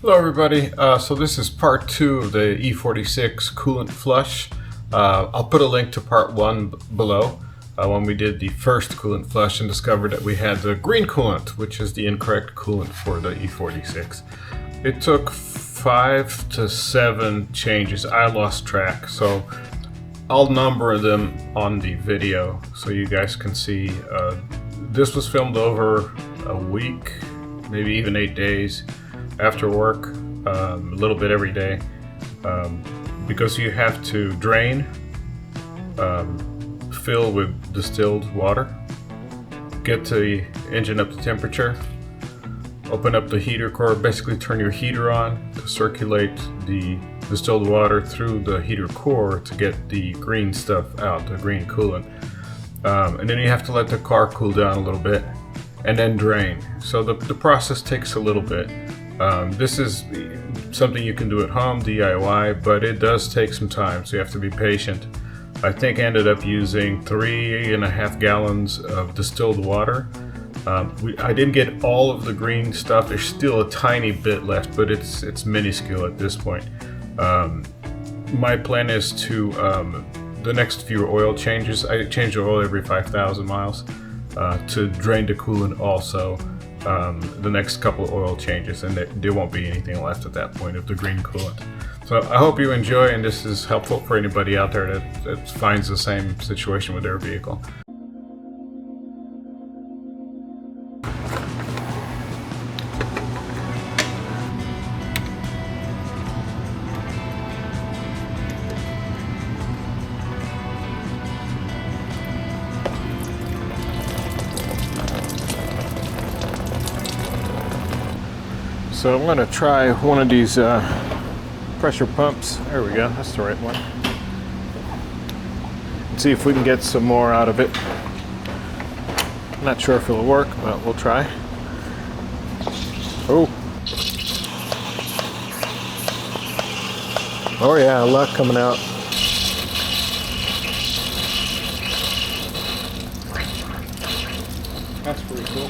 Hello everybody, so this is part 2 of the E46 coolant flush. I'll put a link to part 1 below when we did the first coolant flush and discovered that we had the green coolant, which is the incorrect coolant for the E46. It took 5 to 7 changes. I lost track, so I'll number them on the video so you guys can see. This was filmed over a week, maybe even 8 days. After work, a little bit every day, because you have to drain, fill with distilled water, get the engine up to temperature, open up the heater core, basically turn your heater on to circulate the distilled water through the heater core to get the green stuff out, the green coolant. And then you have to let the car cool down a little bit and then drain. So the process takes a little bit. This is something you can do at home, DIY, but it does take some time, so you have to be patient. I think I ended up using 3.5 gallons of distilled water. I didn't get all of the green stuff. There's still a tiny bit left, but it's minuscule at this point. My plan is to, the next few oil changes, I change the oil every 5,000 miles, to drain the coolant also. The next couple of oil changes, and there won't be anything left at that point of the green coolant. So I hope you enjoy, and this is helpful for anybody out there that finds the same situation with their vehicle. So I'm going to try one of these pressure pumps. There we go, that's the right one. See if we can get some more out of it. I'm not sure if it'll work, but we'll try. Oh yeah, a lot coming out. That's pretty cool.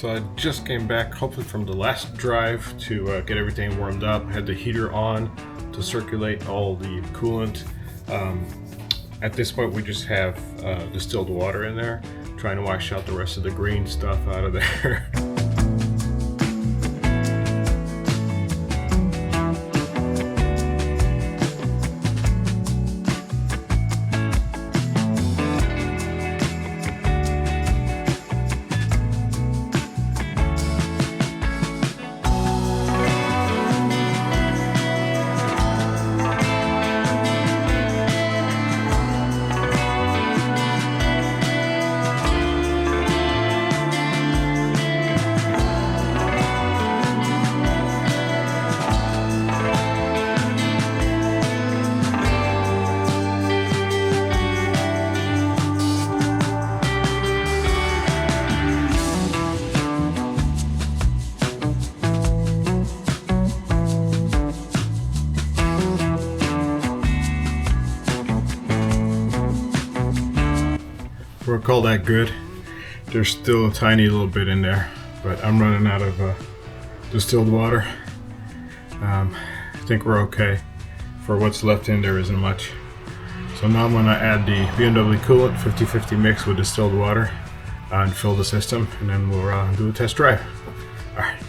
So I just came back, hopefully from the last drive, to get everything warmed up. Had the heater on to circulate all the coolant. At this point we just have distilled water in there, trying to wash out the rest of the green stuff out of there. We'll call that good. There's still a tiny little bit in there, but I'm running out of distilled water. I think we're okay. For what's left in there isn't much. So now I'm going to add the BMW coolant 50-50 mix with distilled water and fill the system, and then we'll do a test drive. All right.